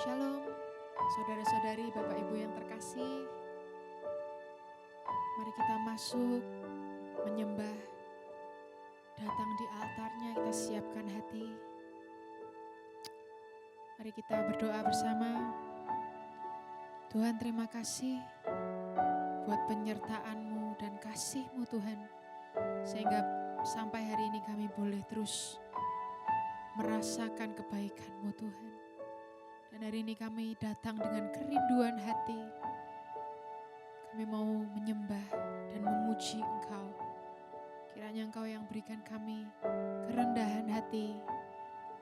Shalom, saudara-saudari, Bapak Ibu yang terkasih. Mari kita masuk, menyembah, datang di altarnya, kita siapkan hati. Mari kita berdoa bersama. Tuhan, terima kasih buat penyertaan-Mu dan kasih-Mu Tuhan, sehingga sampai hari ini kami boleh terus merasakan kebaikan-Mu Tuhan. Dan hari ini kami datang dengan kerinduan hati. Kami mau menyembah dan memuji Engkau. Kiranya Engkau yang berikan kami kerendahan hati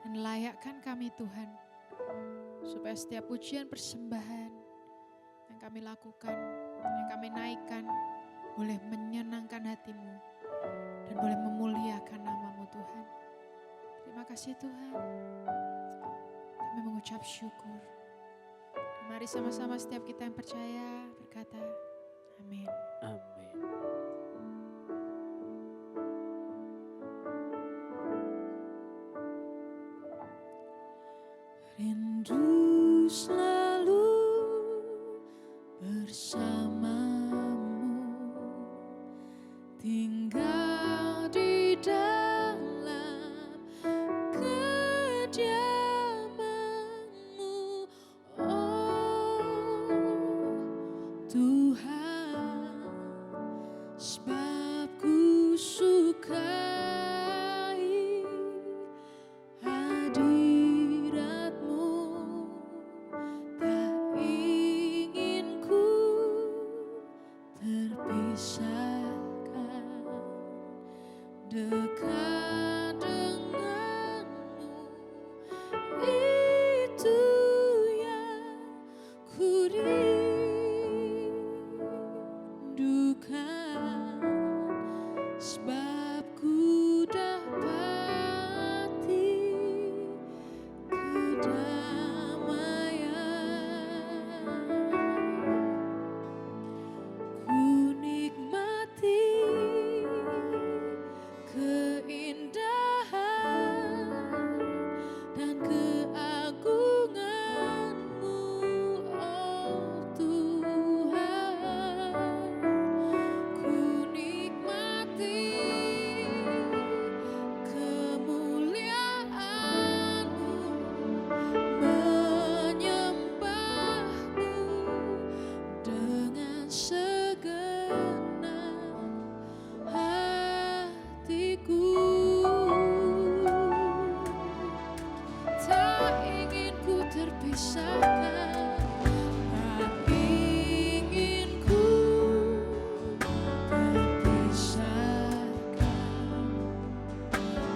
dan layakkan kami Tuhan, supaya setiap pujian persembahan yang kami lakukan, yang kami naikkan, boleh menyenangkan hati-Mu dan boleh memuliakan nama-Mu Tuhan. Terima kasih Tuhan. Kami mengucap syukur. Mari sama-sama setiap kita yang percaya berkata, amin. Amin. Rindu selalu bersamamu, tinggal di dalam kediaman-Mu, oh Tuhan, sebab ku sukai hadirat-Mu, tak ingin ku terpisahkan, dekat denganmu, itu yang ku rindukan, sebab ku dapati kedamaian. Ku nikmati keindahan dan keagungan-Mu, oh Tuhan. Ku nikmati kemuliaan-Mu, menyembah-Mu dengan segenap hatiku. Tak ingin ku terpisahkan, tak ingin ku terpisahkan,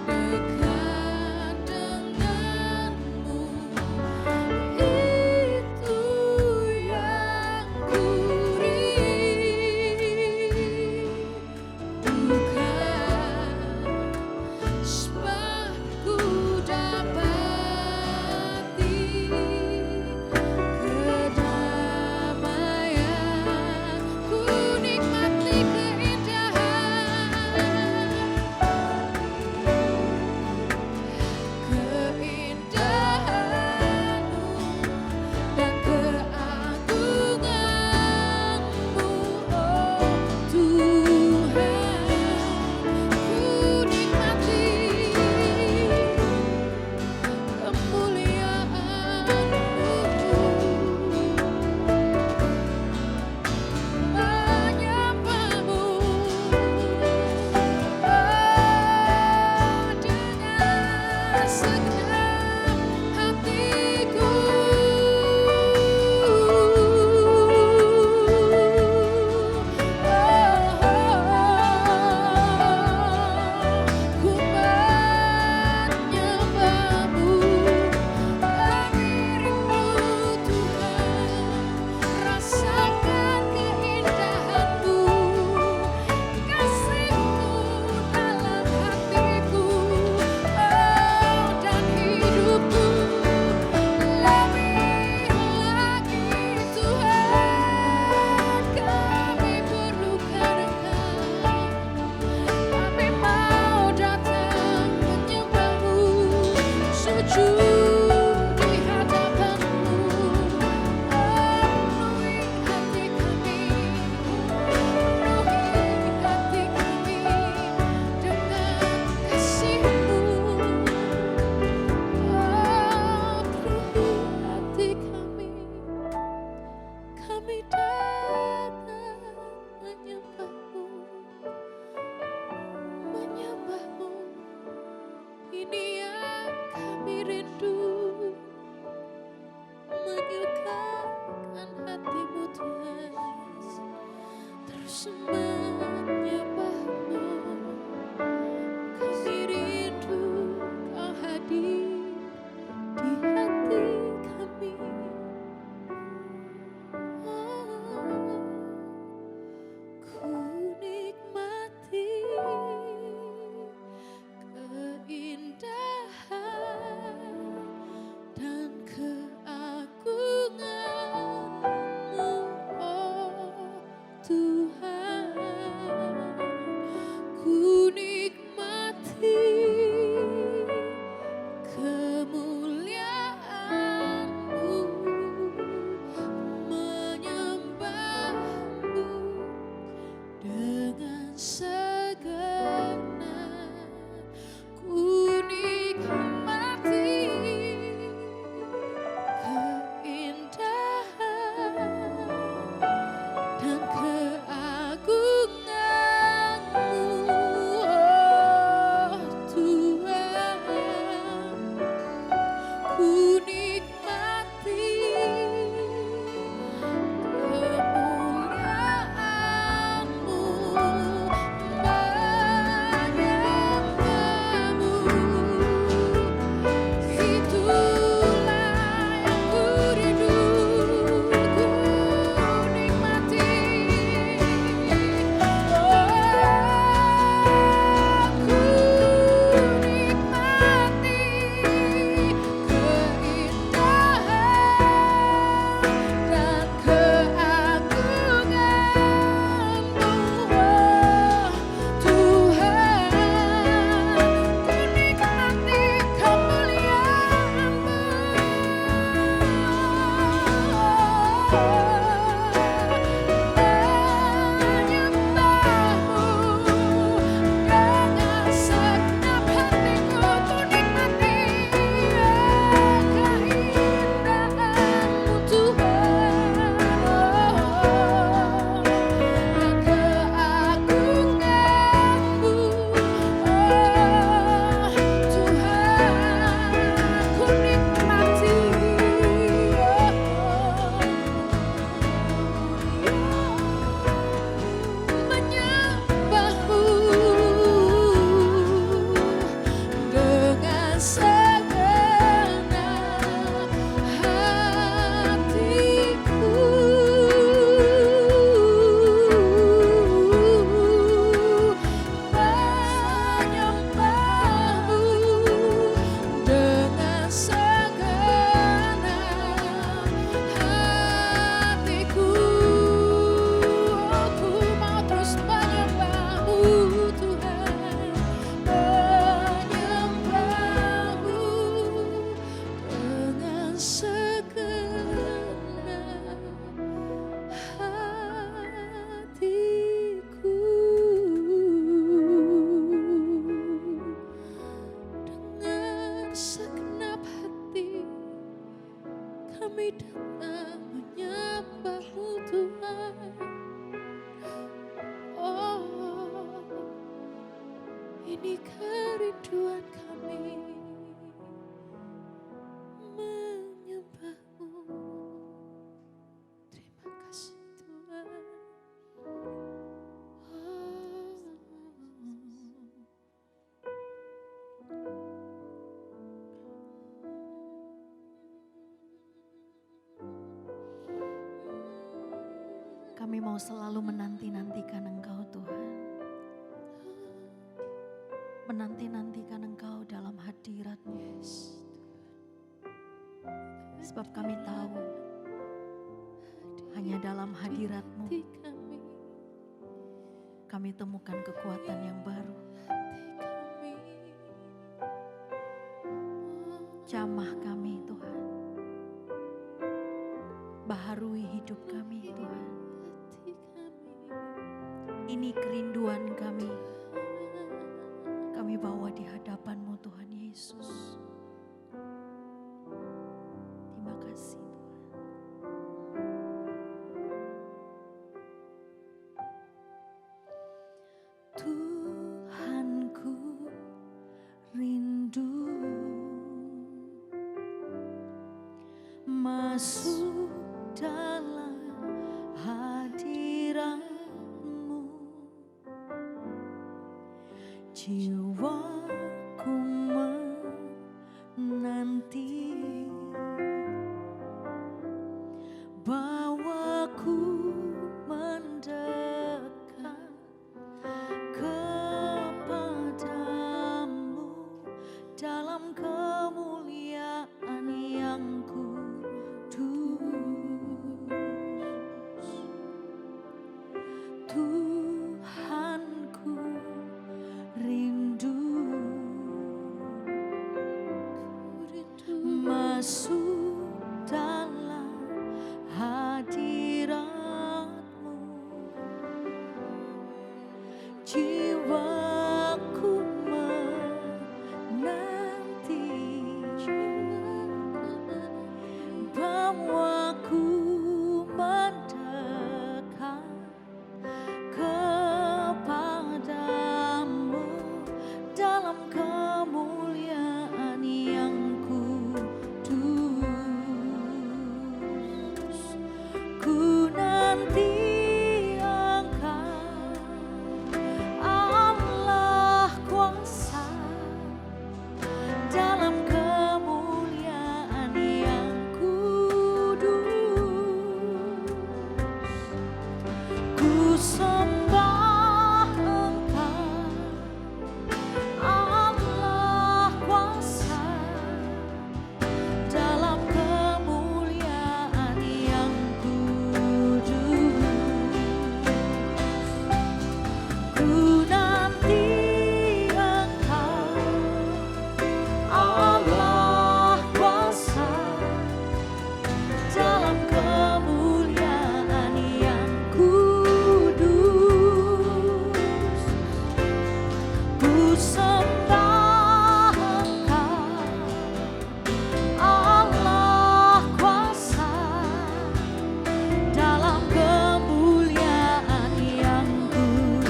dekat denganmu, itu yang ku rindukan, sebab ku dapati Ini kerinduan kami menyembahmu. Terima kasih Tuhan. Kami mau selalu menanti-nantikan Engkau Tuhan. Menanti-nantikan Engkau dalam hadirat-Mu. Sebab kami tahu hanya dalam hadirat-Mu kami temukan kekuatan yang baru. Jamah kami Tuhan. Baharui hidup kami Tuhan. Ini kerinduan kami. Kami bawa di hadapan-Mu Tuhan Yesus. Terima kasih Tuhan. Tuhanku rindu masuk dalam hadirat-Mu. Jiwaku menanti, bawaku mendekat kepadamu dalam kemuliaan yang kudus. Tuhanku rindu masuk dalam hadirat-Mu. Jiwaku menanti, bawaku mendekat kepadamu dalam kemuliaan yang kudus. Ku nanti Engkau, Allah kuasa, dalam kemuliaan yang kudus. Ku sembah Engkau, Allah kuasa, dalam kemuliaan yang kudus. Ku nanti Engkau, Allah kuasa, dalam kemuliaan yang kudus. Ku sembah Engkau, Allah kuasa, dalam kemuliaan yang kudus.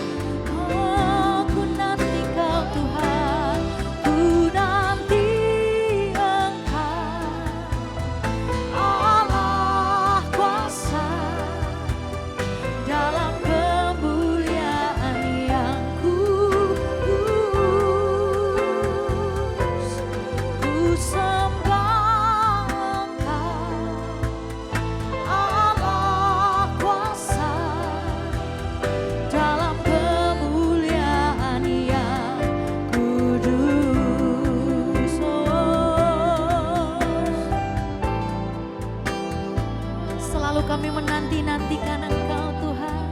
Oh, ku nanti Kau Tuhan, ku nanti Engkau, Allah kuasa, dalam kemuliaan yang kudus. Ku sembah Engkau, Allah kuasa, dalam kemuliaan yang kudus. Selalu kami menanti-nantikan Engkau Tuhan.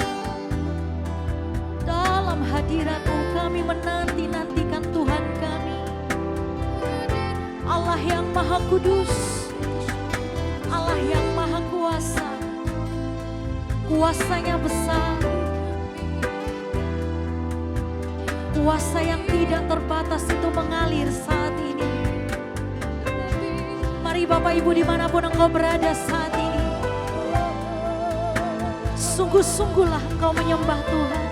Dalam hadirat-Mu kami menanti-nantikan Tuhan kami. Allah yang Maha Kudus, Allah yang Maha Kuasa, kuasanya besar, kuasa yang tidak terbatas itu mengalir saat ini. Mari Bapak Ibu dimanapun Engkau berada saat ini, sungguh-sungguhlah Engkau menyembah Tuhan.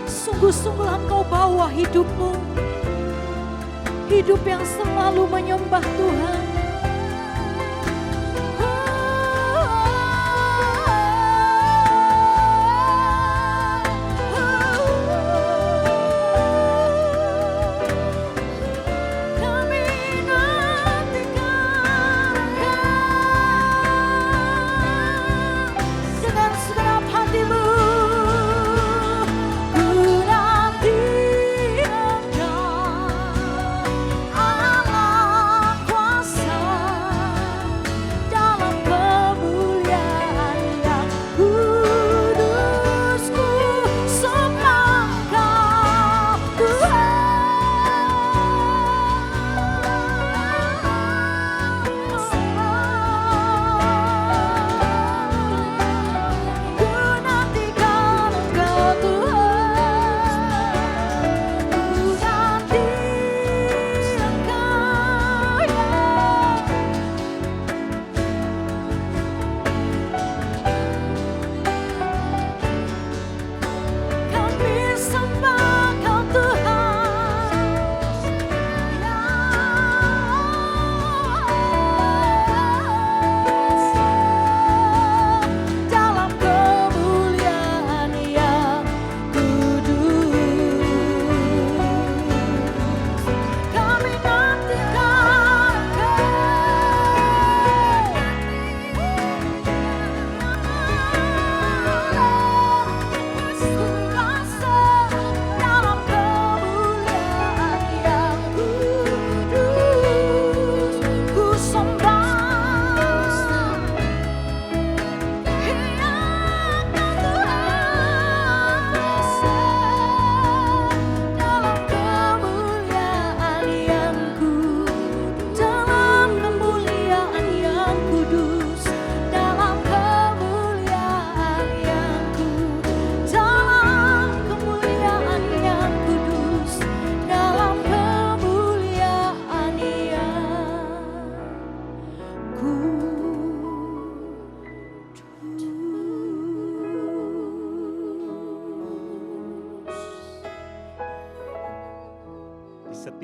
Sungguh-sungguhlah Engkau bawa hidupmu, hidup yang selalu menyembah Tuhan. Kami nantikan Engkau dengan segenap hatimu. Ku nanti Engkau, Allah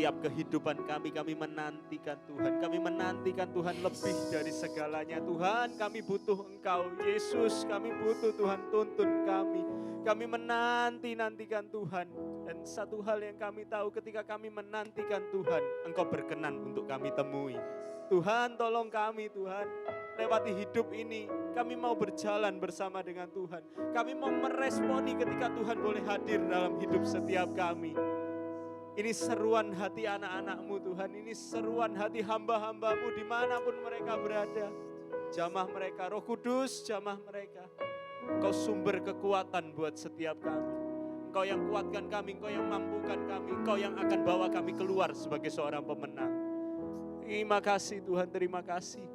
setiap kehidupan kami menantikan Tuhan. Kami menantikan Tuhan lebih dari segalanya. Tuhan, kami butuh Engkau. Yesus, kami butuh Tuhan, tuntun kami. Kami menantikan Tuhan. Dan satu hal yang kami tahu ketika kami menantikan Tuhan, Engkau berkenan untuk kami temui. Tuhan, tolong kami Tuhan. Lewati hidup ini, kami mau berjalan bersama dengan Tuhan. Kami mau meresponi ketika Tuhan boleh hadir dalam hidup setiap kami. Ini seruan hati anak-anak-Mu Tuhan, ini seruan hati hamba-hamba-Mu dimanapun mereka berada. Jamah mereka, Roh Kudus jamah mereka. Engkau sumber kekuatan buat setiap kami. Engkau yang kuatkan kami, Engkau yang mampukan kami, Engkau yang akan bawa kami keluar sebagai seorang pemenang. Terima kasih Tuhan, terima kasih.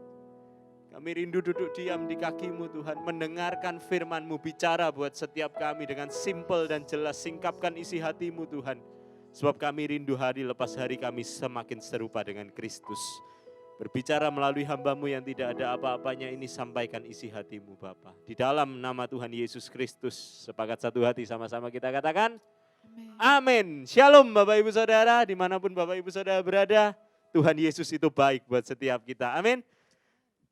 Kami rindu duduk diam di kaki-Mu Tuhan, mendengarkan firman-Mu bicara buat setiap kami dengan simpel dan jelas. Singkapkan isi hati-Mu Tuhan. Sebab kami rindu hari lepas hari kami semakin serupa dengan Kristus. Berbicara melalui hamba-Mu yang tidak ada apa-apanya ini, sampaikan isi hati-Mu Bapa. Di dalam nama Tuhan Yesus Kristus, sepakat satu hati sama-sama kita katakan, amin. Shalom Bapak Ibu Saudara, dimanapun Bapak Ibu Saudara berada, Tuhan Yesus itu baik buat setiap kita, amin.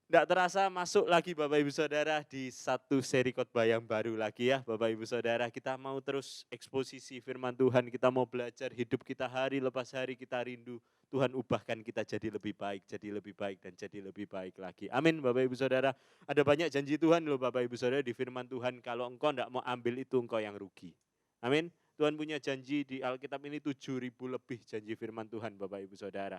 Tidak terasa masuk lagi Bapak Ibu Saudara di satu seri khotbah yang baru lagi ya Bapak Ibu Saudara. Kita mau terus eksposisi firman Tuhan, kita mau belajar hidup kita hari lepas hari, kita rindu Tuhan ubahkan kita jadi lebih baik dan jadi lebih baik lagi. Amin Bapak Ibu Saudara. Ada banyak janji Tuhan loh Bapak Ibu Saudara di firman Tuhan, kalau engkau tidak mau ambil itu engkau yang rugi. Amin. Tuhan punya janji di Alkitab ini 7.000 lebih janji firman Tuhan Bapak Ibu Saudara.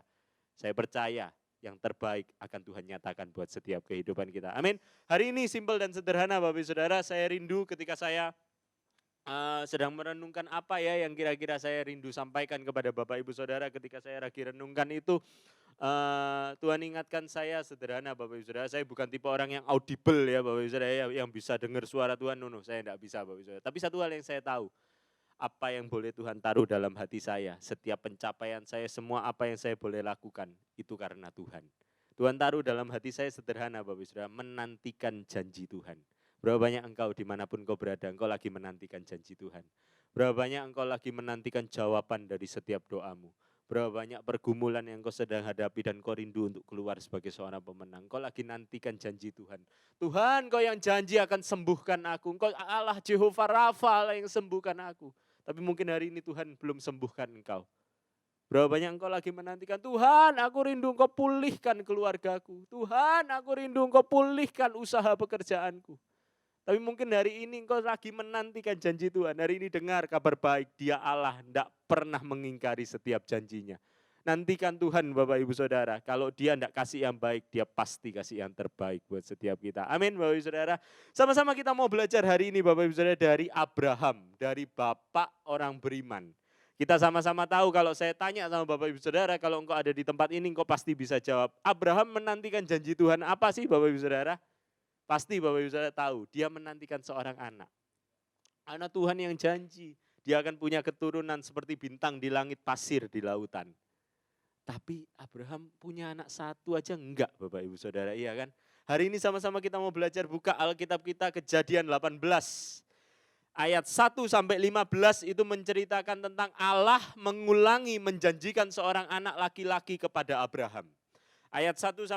Saya percaya yang terbaik akan Tuhan nyatakan buat setiap kehidupan kita. Amin. Hari ini simpel dan sederhana Bapak Ibu Saudara. Saya rindu ketika saya sedang merenungkan apa ya yang kira-kira saya rindu sampaikan kepada Bapak Ibu Saudara ketika saya lagi renungkan itu. Tuhan ingatkan saya sederhana Bapak Ibu Saudara. Saya bukan tipe orang yang audible ya Bapak Ibu Saudara, yang bisa dengar suara Tuhan. No, saya tidak bisa Bapak Ibu Saudara. Tapi satu hal yang saya tahu, apa yang boleh Tuhan taruh dalam hati saya, setiap pencapaian saya, semua apa yang saya boleh lakukan, itu karena Tuhan. Tuhan taruh dalam hati saya sederhana Bapak Ibu Saudara, menantikan janji Tuhan. Berapa banyak engkau dimanapun kau berada, engkau lagi menantikan janji Tuhan. Berapa banyak engkau lagi menantikan jawaban dari setiap doamu. Berapa banyak pergumulan yang engkau sedang hadapi dan kau rindu untuk keluar sebagai seorang pemenang. Engkau lagi nantikan janji Tuhan. Tuhan, Engkau yang janji akan sembuhkan aku. Engkau Allah Jehovah Rafa yang sembuhkan aku. Tapi mungkin hari ini Tuhan belum sembuhkan engkau. Berapa banyak engkau lagi menantikan, Tuhan aku rindu engkau pulihkan keluargaku. Tuhan aku rindu engkau pulihkan usaha pekerjaanku. Tapi mungkin hari ini engkau lagi menantikan janji Tuhan. Hari ini dengar kabar baik, Dia Allah tidak pernah mengingkari setiap janjinya. Nantikan Tuhan Bapak Ibu Saudara, kalau Dia tidak kasih yang baik, Dia pasti kasih yang terbaik buat setiap kita. Amin Bapak Ibu Saudara. Sama-sama kita mau belajar hari ini Bapak Ibu Saudara dari Abraham, dari Bapak orang beriman. Kita sama-sama tahu kalau saya tanya sama Bapak Ibu Saudara, kalau engkau ada di tempat ini engkau pasti bisa jawab. Abraham menantikan janji Tuhan apa sih Bapak Ibu Saudara? Pasti Bapak Ibu Saudara tahu, dia menantikan seorang anak. Anak Tuhan yang janji, dia akan punya keturunan seperti bintang di langit, pasir di lautan. Tapi Abraham punya anak satu aja enggak Bapak Ibu Saudara, iya kan? Hari ini sama-sama kita mau belajar buka Alkitab kita Kejadian 18. Ayat 1-15 itu menceritakan tentang Allah mengulangi menjanjikan seorang anak laki-laki kepada Abraham. Ayat 1-15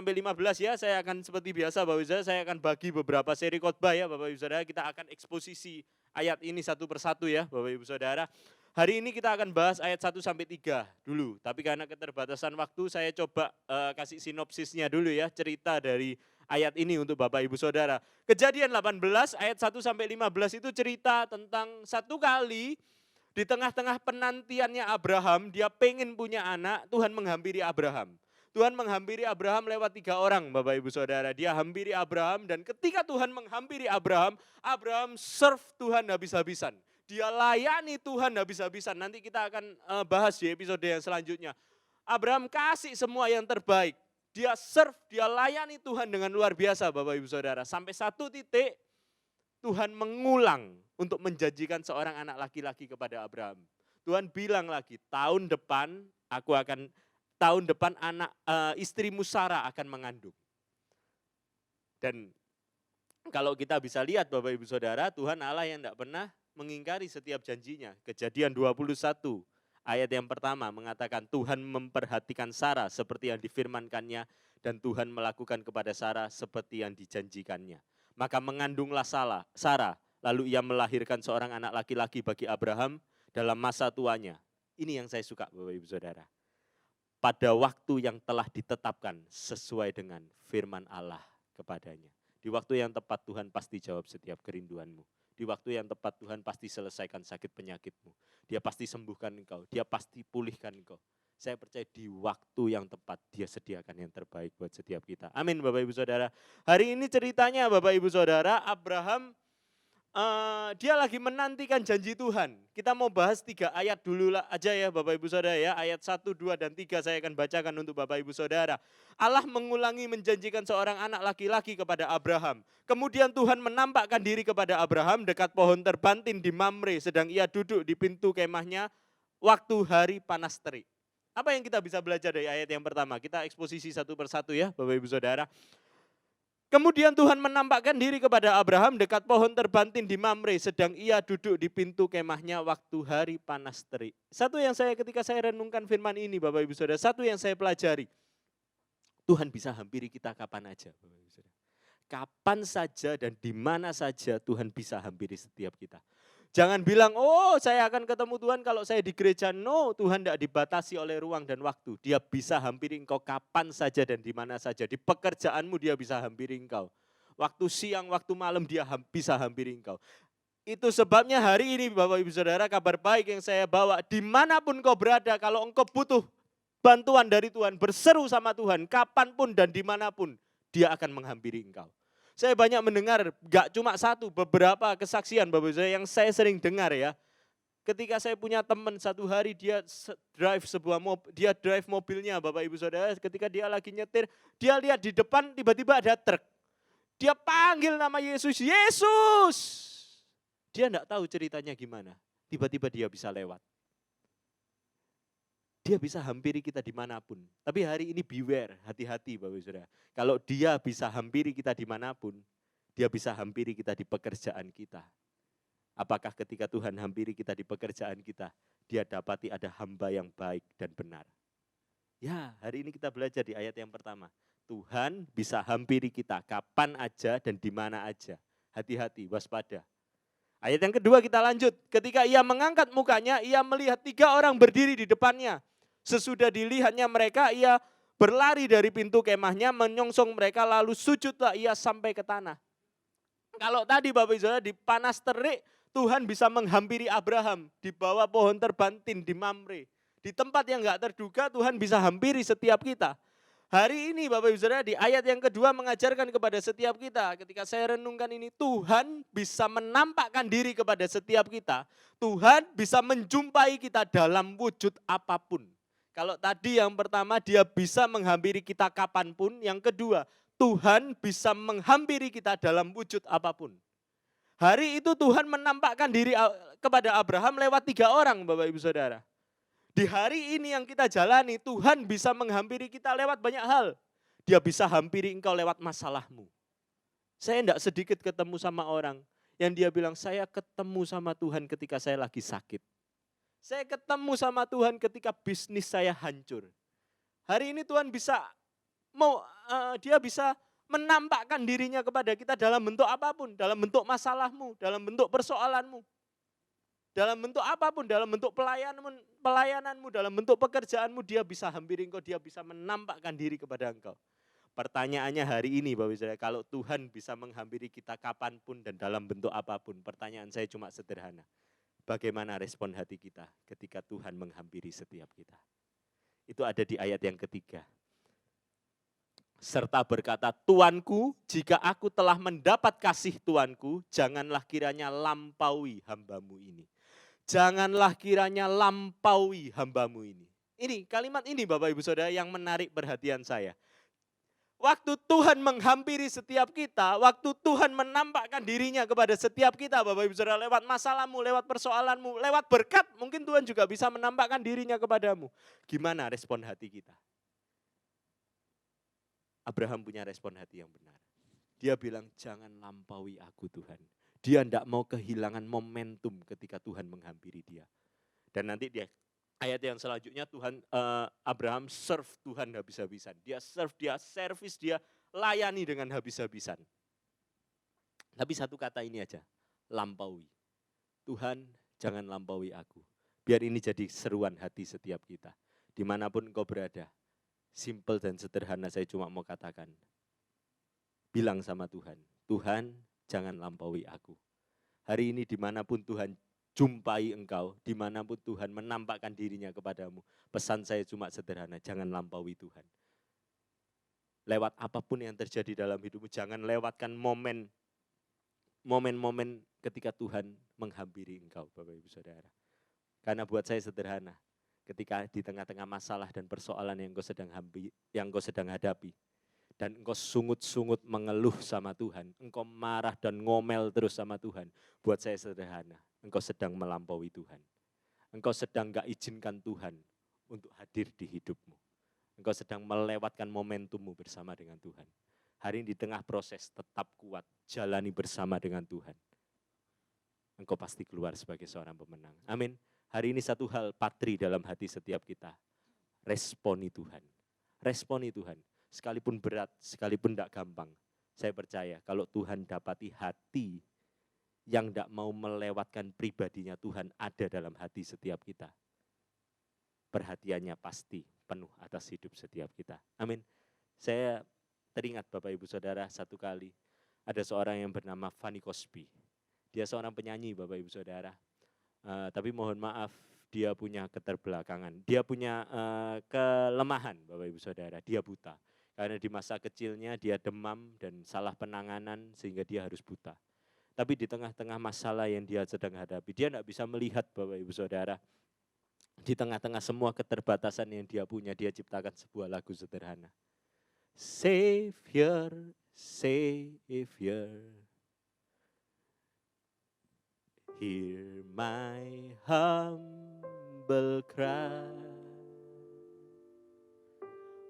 ya, saya akan seperti biasa Bapak Ibu Saudara, saya akan bagi beberapa seri khotbah ya Bapak Ibu Saudara, kita akan eksposisi ayat ini satu persatu ya Bapak Ibu Saudara. Hari ini kita akan bahas ayat 1-3 dulu, tapi karena keterbatasan waktu saya coba kasih sinopsisnya dulu ya, cerita dari ayat ini untuk Bapak Ibu Saudara. Kejadian 18 ayat 1-15 itu cerita tentang satu kali di tengah-tengah penantiannya Abraham, dia pengen punya anak, Tuhan menghampiri Abraham. Tuhan menghampiri Abraham lewat 3 orang Bapak Ibu Saudara. Dia hampiri Abraham dan ketika Tuhan menghampiri Abraham, Abraham serve Tuhan habis-habisan. Dia layani Tuhan habis-habisan. Nanti kita akan bahas di episode yang selanjutnya. Abraham kasih semua yang terbaik. Dia serve, dia layani Tuhan dengan luar biasa Bapak Ibu Saudara. Sampai satu titik Tuhan mengulang untuk menjanjikan seorang anak laki-laki kepada Abraham. Tuhan bilang lagi, tahun depan anak istrimu Sarah akan mengandung. Dan kalau kita bisa lihat Bapak Ibu Saudara, Tuhan Allah yang tidak pernah mengingkari setiap janjinya. Kejadian 21 Ayat yang pertama mengatakan Tuhan memperhatikan Sarah seperti yang difirmankannya dan Tuhan melakukan kepada Sarah seperti yang dijanjikannya. Maka mengandunglah Sarah, lalu ia melahirkan seorang anak laki-laki bagi Abraham dalam masa tuanya. Ini yang saya suka Bapak Ibu Saudara. Pada waktu yang telah ditetapkan sesuai dengan firman Allah kepadanya. Di waktu yang tepat Tuhan pasti jawab setiap kerinduanmu. Di waktu yang tepat Tuhan pasti selesaikan sakit penyakitmu. Dia pasti sembuhkan engkau, dia pasti pulihkan engkau. Saya percaya di waktu yang tepat dia sediakan yang terbaik buat setiap kita. Amin Bapak Ibu Saudara. Hari ini ceritanya Bapak Ibu Saudara, Abraham dia lagi menantikan janji Tuhan. Kita mau bahas 3 ayat dulu aja ya Bapak Ibu Saudara ya. Ayat 1, 2, dan 3 saya akan bacakan untuk Bapak Ibu Saudara. Allah mengulangi menjanjikan seorang anak laki-laki kepada Abraham. Kemudian Tuhan menampakkan diri kepada Abraham dekat pohon terbantin di Mamre. Sedang ia duduk di pintu kemahnya waktu hari panas terik. Apa yang kita bisa belajar dari ayat yang pertama? Kita eksposisi satu persatu ya Bapak Ibu Saudara. Kemudian Tuhan menampakkan diri kepada Abraham dekat pohon terbantin di Mamre, sedang ia duduk di pintu kemahnya waktu hari panas terik. Satu yang ketika saya renungkan firman ini Bapak Ibu Saudara, satu yang saya pelajari, Tuhan bisa hampiri kita kapan aja Bapak Ibu Saudara. Kapan saja dan di mana saja Tuhan bisa hampiri setiap kita. Jangan bilang, oh saya akan ketemu Tuhan kalau saya di gereja. No, Tuhan tidak dibatasi oleh ruang dan waktu. Dia bisa hampiri engkau kapan saja dan di mana saja. Di pekerjaanmu dia bisa hampiri engkau. Waktu siang, waktu malam dia bisa hampiri engkau. Itu sebabnya hari ini Bapak Ibu Saudara, kabar baik yang saya bawa. Dimanapun kau berada, kalau engkau butuh bantuan dari Tuhan, berseru sama Tuhan, kapanpun dan dimanapun, dia akan menghampiri engkau. Saya banyak mendengar, gak cuma satu, beberapa kesaksian Bapak Ibu yang saya sering dengar ya. Ketika saya punya teman satu hari dia drive mobilnya Bapak Ibu Saudara, ketika dia lagi nyetir, dia lihat di depan tiba-tiba ada truk. Dia panggil nama Yesus, Yesus. Dia enggak tahu ceritanya gimana, tiba-tiba dia bisa lewat. Dia bisa hampiri kita dimanapun. Tapi hari ini beware, hati-hati Bapak Ibu Saudara. Kalau dia bisa hampiri kita dimanapun, dia bisa hampiri kita di pekerjaan kita. Apakah ketika Tuhan hampiri kita di pekerjaan kita, dia dapati ada hamba yang baik dan benar. Ya, hari ini kita belajar di ayat yang pertama. Tuhan bisa hampiri kita kapan aja dan di mana aja. Hati-hati, waspada. Ayat yang kedua kita lanjut. Ketika ia mengangkat mukanya, ia melihat 3 orang berdiri di depannya. Sesudah dilihatnya mereka, ia berlari dari pintu kemahnya, menyongsong mereka, lalu sujudlah ia sampai ke tanah. Kalau tadi Bapak Ibu Saudara di panas terik, Tuhan bisa menghampiri Abraham di bawah pohon terbantin di Mamre. Di tempat yang enggak terduga Tuhan bisa hampiri setiap kita. Hari ini Bapak Ibu Saudara di ayat yang kedua mengajarkan kepada setiap kita. Ketika saya renungkan ini, Tuhan bisa menampakkan diri kepada setiap kita. Tuhan bisa menjumpai kita dalam wujud apapun. Kalau tadi yang pertama dia bisa menghampiri kita kapanpun. Yang kedua Tuhan bisa menghampiri kita dalam wujud apapun. Hari itu Tuhan menampakkan diri kepada Abraham lewat 3 orang Bapak Ibu Saudara. Di hari ini yang kita jalani Tuhan bisa menghampiri kita lewat banyak hal. Dia bisa hampiri engkau lewat masalahmu. Saya tidak sedikit ketemu sama orang yang dia bilang saya ketemu sama Tuhan ketika saya lagi sakit. Saya ketemu sama Tuhan ketika bisnis saya hancur. Hari ini Tuhan dia bisa menampakkan dirinya kepada kita dalam bentuk apapun, dalam bentuk masalahmu, dalam bentuk persoalanmu. Dalam bentuk apapun, dalam bentuk pelayananmu, dalam bentuk pekerjaanmu, dia bisa hampiri engkau, dia bisa menampakkan diri kepada engkau. Pertanyaannya hari ini Bapak Ibu Saudara, kalau Tuhan bisa menghampiri kita kapanpun dan dalam bentuk apapun, pertanyaan saya cuma sederhana. Bagaimana respon hati kita ketika Tuhan menghampiri setiap kita? Itu ada di ayat yang ketiga. Serta berkata, Tuanku, jika aku telah mendapat kasih Tuanku, janganlah kiranya lampaui hambamu ini. Janganlah kiranya lampaui hambamu ini. Ini kalimat ini Bapak Ibu Saudara yang menarik perhatian saya. Waktu Tuhan menghampiri setiap kita, waktu Tuhan menampakkan dirinya kepada setiap kita, Bapak Ibu Saudara, lewat masalahmu, lewat persoalanmu, lewat berkat, mungkin Tuhan juga bisa menampakkan dirinya kepadamu. Gimana respon hati kita? Abraham punya respon hati yang benar. Dia bilang, jangan lampaui aku Tuhan. Dia tidak mau kehilangan momentum ketika Tuhan menghampiri dia. Dan nanti dia Ayat yang selanjutnya Abraham serve Tuhan habis-habisan. Dia serve, dia service, dia layani dengan habis-habisan. Tapi satu kata ini aja, lampaui. Tuhan jangan lampaui aku. Biar ini jadi seruan hati setiap kita. Dimanapun engkau berada, simple dan sederhana saya cuma mau katakan. Bilang sama Tuhan, Tuhan jangan lampaui aku. Hari ini dimanapun Tuhan jumpai engkau, dimanapun Tuhan menampakkan dirinya kepadamu. Pesan saya cuma sederhana, jangan lampaui Tuhan. Lewat apapun yang terjadi dalam hidupmu, jangan lewatkan momen-momen ketika Tuhan menghampiri engkau, Bapak Ibu Saudara. Karena buat saya sederhana, ketika di tengah-tengah masalah dan persoalan yang kau sedang hadapi, dan engkau sungut-sungut mengeluh sama Tuhan, engkau marah dan ngomel terus sama Tuhan, buat saya sederhana, engkau sedang melampaui Tuhan. Engkau sedang gak izinkan Tuhan untuk hadir di hidupmu. Engkau sedang melewatkan momentummu bersama dengan Tuhan. Hari ini di tengah proses tetap kuat, jalani bersama dengan Tuhan. Engkau pasti keluar sebagai seorang pemenang. Amin. Hari ini satu hal patri dalam hati setiap kita. Responi Tuhan. Responi Tuhan. Sekalipun berat, sekalipun tidak gampang. Saya percaya kalau Tuhan dapati hati yang tidak mau melewatkan pribadinya Tuhan ada dalam hati setiap kita. Perhatiannya pasti penuh atas hidup setiap kita. Amin. Saya teringat Bapak Ibu Saudara satu kali ada seorang yang bernama Fanny Cosby. Dia seorang penyanyi Bapak Ibu Saudara. Tapi mohon maaf, dia punya keterbelakangan. Dia punya kelemahan Bapak Ibu Saudara, dia buta. Karena di masa kecilnya dia demam dan salah penanganan sehingga dia harus buta. Tapi di tengah-tengah masalah yang dia sedang hadapi, dia tidak bisa melihat Bapak Ibu Saudara. Di tengah-tengah semua keterbatasan yang dia punya, dia ciptakan sebuah lagu sederhana. Savior, Savior, hear my humble cry.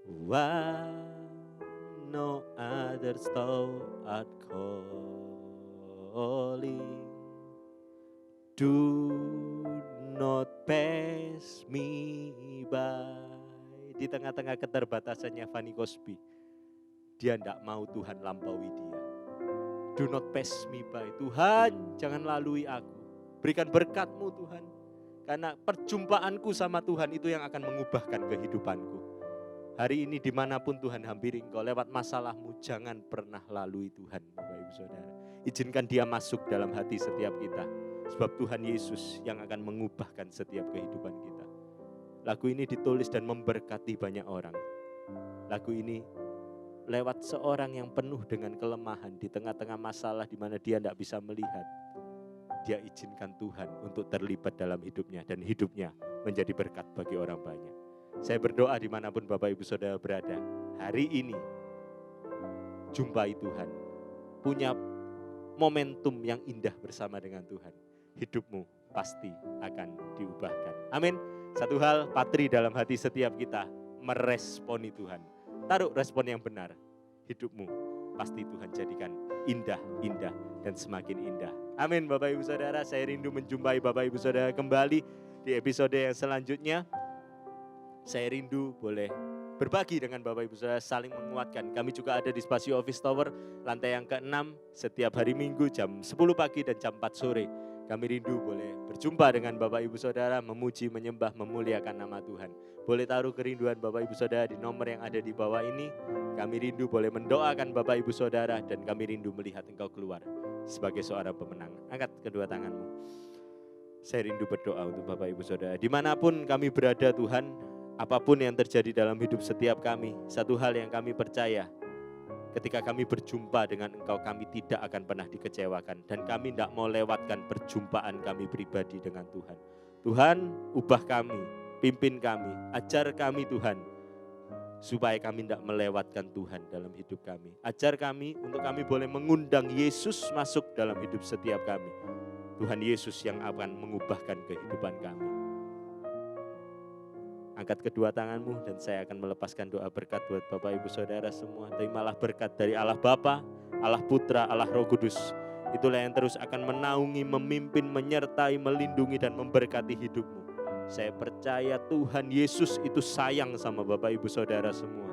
While no others thou art calling, do not pass me by. Di tengah-tengah keterbatasannya Fanny Cosby, dia tidak mau Tuhan lampaui dia. Do not pass me by. Tuhan jangan lalui aku. Berikan berkat-Mu Tuhan. Karena perjumpaanku sama Tuhan itu yang akan mengubahkan kehidupanku. Hari ini dimanapun Tuhan hampiri engkau lewat masalahmu, jangan pernah lalui Tuhan Bapak Ibu Saudara. Izinkan dia masuk dalam hati setiap kita. Sebab Tuhan Yesus yang akan mengubahkan setiap kehidupan kita. Lagu ini ditulis dan memberkati banyak orang. Lagu ini lewat seorang yang penuh dengan kelemahan di tengah-tengah masalah di mana dia tidak bisa melihat. Dia izinkan Tuhan untuk terlibat dalam hidupnya dan hidupnya menjadi berkat bagi orang banyak. Saya berdoa dimanapun Bapak Ibu Saudara berada, hari ini jumpai Tuhan, punya momentum yang indah bersama dengan Tuhan. Hidupmu pasti akan diubahkan. Amin. Satu hal patri dalam hati setiap kita, meresponi Tuhan. Taruh respon yang benar, hidupmu pasti Tuhan jadikan indah, indah, dan semakin indah. Amin Bapak Ibu Saudara, saya rindu menjumpai Bapak Ibu Saudara kembali di episode yang selanjutnya. Saya rindu boleh berbagi dengan Bapak Ibu Saudara, saling menguatkan. Kami juga ada di Spasio Office Tower, lantai yang ke-6, setiap hari Minggu jam 10 pagi dan jam 4 sore. Kami rindu boleh berjumpa dengan Bapak Ibu Saudara, memuji, menyembah, memuliakan nama Tuhan. Boleh taruh kerinduan Bapak Ibu Saudara di nomor yang ada di bawah ini. Kami rindu boleh mendoakan Bapak Ibu Saudara dan kami rindu melihat engkau keluar sebagai seorang pemenang. Angkat kedua tanganmu. Saya rindu berdoa untuk Bapak Ibu Saudara. Dimanapun kami berada Tuhan, apapun yang terjadi dalam hidup setiap kami, satu hal yang kami percaya, ketika kami berjumpa dengan Engkau, kami tidak akan pernah dikecewakan. Dan kami tidak mau lewatkan perjumpaan kami pribadi dengan Tuhan. Tuhan, ubah kami, pimpin kami, ajar kami Tuhan, supaya kami tidak melewatkan Tuhan dalam hidup kami. Ajar kami untuk kami boleh mengundang Yesus masuk dalam hidup setiap kami. Tuhan Yesus yang akan mengubahkan kehidupan kami. Angkat kedua tanganmu dan saya akan melepaskan doa berkat buat Bapak Ibu Saudara semua. Terimalah berkat dari Allah Bapa, Allah Putra, Allah Roh Kudus. Itulah yang terus akan menaungi, memimpin, menyertai, melindungi dan memberkati hidupmu. Saya percaya Tuhan Yesus itu sayang sama Bapak Ibu Saudara semua.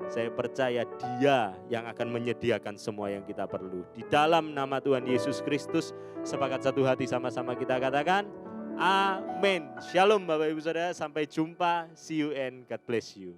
Saya percaya Dia yang akan menyediakan semua yang kita perlu. Di dalam nama Tuhan Yesus Kristus, sepakat satu hati sama-sama kita katakan, amin. Shalom Bapak Ibu Saudara, sampai jumpa. See you and God bless you.